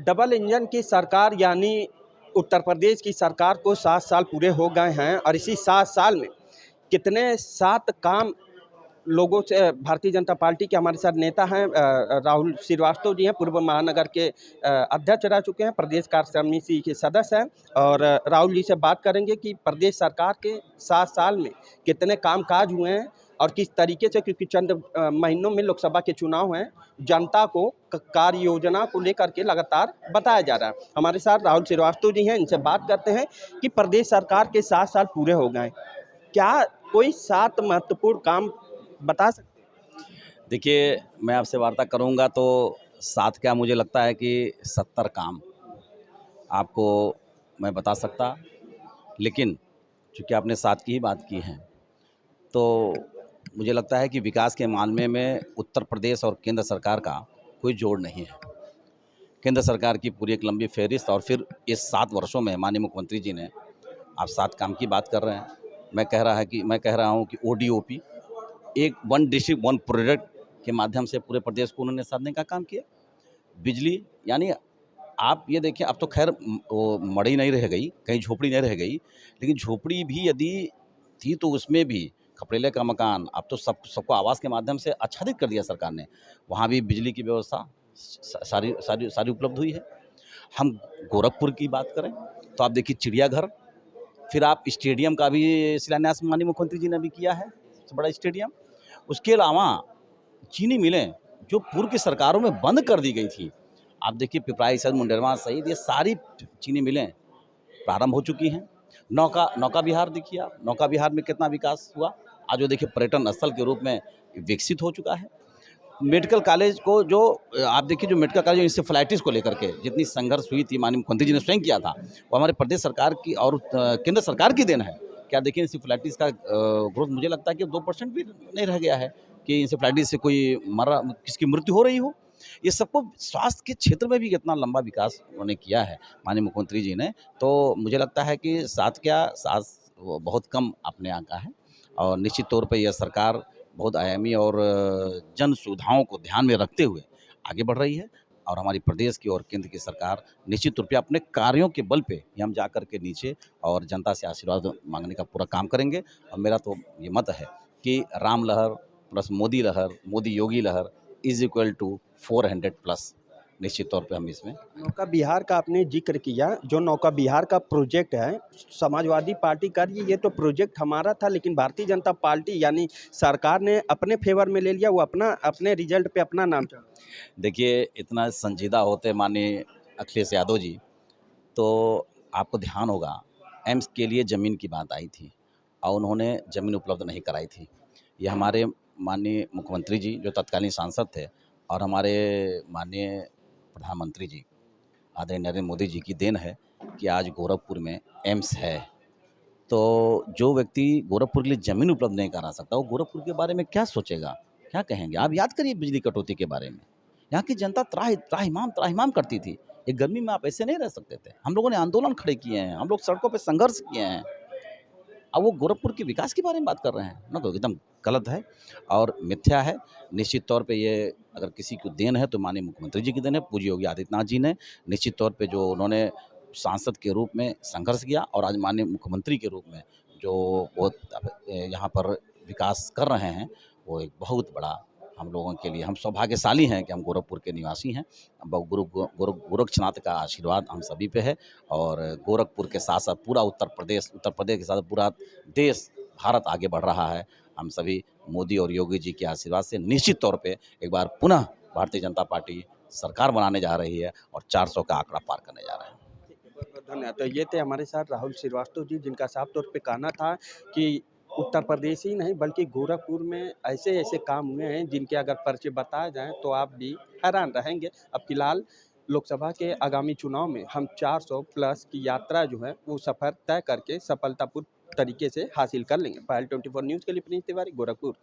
Double engine की सरकार यानी उत्तर प्रदेश की सरकार को 7 साल पूरे हो गए हैं और इसी 7 साल में कितने 7 काम लोगों से भारतीय जनता पार्टी के हमारे साथ नेता हैं राहुल श्रीवास्तव जी हैं, पूर्व महानगर के अध्यक्ष रह चुके हैं, प्रदेश कार्य समिति के सदस्य हैं और राहुल जी से बात करेंगे कि प्रदेश सरकार के 7 साल में कितने कामकाज हुए हैं और किस तरीके से, क्योंकि चंद महीनों में लोकसभा के चुनाव हैं, जनता को कार्य योजना को लेकर के लगातार बताया जा रहा है। हमारे साथ राहुल श्रीवास्तव जी हैं, इनसे बात करते हैं कि प्रदेश सरकार के 7 साल पूरे हो गए, क्या कोई 7 महत्वपूर्ण काम बता सकते हैं? देखिए, मैं आपसे वार्ता करूंगा तो 7 क्या, मुझे लगता है कि 70 काम आपको मैं बता सकता, लेकिन चूँकि आपने 7 की ही बात की है तो मुझे लगता है कि विकास के मामले में उत्तर प्रदेश और केंद्र सरकार का कोई जोड़ नहीं है। केंद्र सरकार की पूरी एक लंबी फहरिस्त और फिर इस 7 वर्षों में माननीय मुख्यमंत्री जी ने, आप 7 काम की बात कर रहे हैं, मैं कह रहा हूँ कि ODOP, एक वन डिस्ट्रिक्ट वन प्रोडक्ट के माध्यम से पूरे प्रदेश को उन्होंने साधने का काम किया। बिजली, यानी आप ये देखिए, अब तो खैर वो मड़ई नहीं रह गई, कहीं झोपड़ी नहीं रह गई, लेकिन झोपड़ी भी यदि थी तो उसमें भी खपरेले का मकान, अब तो सबको आवास के माध्यम से आच्छादित कर दिया सरकार ने। वहाँ भी बिजली की व्यवस्था सारी उपलब्ध हुई है। हम गोरखपुर की बात करें तो आप देखिए चिड़ियाघर, फिर आप स्टेडियम का भी शिलान्यास माननीय मुख्यमंत्री जी ने भी किया है, सबसे बड़ा स्टेडियम। उसके अलावा चीनी मिलें जो पूर्व की सरकारों में बंद कर दी गई थी, आप देखिए पिपराइच, मुंडेरवा सहित ये सारी चीनी मिलें प्रारंभ हो चुकी हैं। नौका विहार देखिए आप, नौका विहार में कितना विकास हुआ, आज वो देखिए पर्यटन स्थल के रूप में विकसित हो चुका है। मेडिकल कॉलेज को जो आप देखिए, जो मेडिकल कॉलेज इंसेफ्लाइटिस को लेकर के जितनी संघर्ष हुई थी, माननीय मुख्यमंत्री जी ने स्वयं किया था, वो हमारे प्रदेश सरकार की और केंद्र सरकार की देन है। क्या देखिए, इंसेफ्लाइटिस का ग्रोथ मुझे लगता है कि 2% भी नहीं रह गया है कि इंसेफ्लाइटिस से कोई किसकी मृत्यु हो रही हो। ये सबको स्वास्थ्य के क्षेत्र में भी इतना लंबा विकास उन्होंने किया है माननीय मुख्यमंत्री जी ने, तो मुझे लगता है कि 7 क्या 7 बहुत कम अपने यहाँ का है। और निश्चित तौर पे यह सरकार बहुत आयामी और जन सुविधाओं को ध्यान में रखते हुए आगे बढ़ रही है, और हमारी प्रदेश की और केंद्र की सरकार निश्चित रूप से अपने कार्यों के बल पे हम जा कर के नीचे और जनता से आशीर्वाद मांगने का पूरा काम करेंगे। और मेरा तो ये मत है कि राम लहर प्लस मोदी लहर, मोदी योगी लहर इज इक्वल टू 400+। निश्चित तौर पे हम इसमें नौका विहार का आपने जिक्र किया, जो नौका विहार का प्रोजेक्ट है, समाजवादी पार्टी का ये तो प्रोजेक्ट हमारा था, लेकिन भारतीय जनता पार्टी यानी सरकार ने अपने फेवर में ले लिया, वो अपने रिजल्ट पे अपना नाम चढ़ा। देखिए, इतना संजीदा होते माननीय अखिलेश यादव जी, तो आपको ध्यान होगा एम्स के लिए ज़मीन की बात आई थी और उन्होंने ज़मीन उपलब्ध नहीं कराई थी। ये हमारे माननीय मुख्यमंत्री जी जो तत्कालीन सांसद थे और हमारे माननीय प्रधानमंत्री जी आदरणीय नरेंद्र मोदी जी की देन है कि आज गोरखपुर में एम्स है। तो जो व्यक्ति गोरखपुर के लिए ज़मीन उपलब्ध नहीं करा सकता, वो गोरखपुर के बारे में क्या सोचेगा, क्या कहेंगे? आप याद करिए बिजली कटौती के बारे में, यहाँ की जनता त्राहिमाम करती थी। ये गर्मी में आप ऐसे नहीं रह सकते थे। हम लोगों ने आंदोलन खड़े किए हैं, हम लोग सड़कों पे संघर्ष किए हैं। अब वो गोरखपुर के विकास के बारे में बात कर रहे हैं ना, तो एकदम गलत है और मिथ्या है। निश्चित तौर पे ये अगर किसी को देन है तो माननीय मुख्यमंत्री जी की देन है, पूज्य योगी आदित्यनाथ जी ने निश्चित तौर पे जो उन्होंने सांसद के रूप में संघर्ष किया और आज माननीय मुख्यमंत्री के रूप में जो बहुत यहाँ पर विकास कर रहे हैं, वो एक बहुत बड़ा हम लोगों के लिए, हम सौभाग्यशाली हैं कि हम गोरखपुर के निवासी हैं। गोरक्षनाथ का आशीर्वाद हम सभी पे है और गोरखपुर के साथ साथ पूरा उत्तर प्रदेश के साथ पूरा देश, भारत आगे बढ़ रहा है। हम सभी मोदी और योगी जी के आशीर्वाद से निश्चित तौर पे एक बार पुनः भारतीय जनता पार्टी सरकार बनाने जा रही है और 400 का आंकड़ा पार करने जा रहा है। बहुत बहुत धन्यवाद। तो ये थे हमारे साथ राहुल श्रीवास्तव जी, जिनका साफ तौर पे कहना था कि उत्तर प्रदेश ही नहीं बल्कि गोरखपुर में ऐसे ऐसे काम हुए हैं जिनके अगर पर्चे बताए जाएं तो आप भी हैरान रहेंगे। अब फिलहाल लोकसभा के आगामी चुनाव में हम 400+ की यात्रा जो है वो सफ़र तय करके सफलतापूर्ण तरीके से हासिल कर लेंगे। पायल 24 न्यूज़ के लिए प्रिंस तिवारी, गोरखपुर।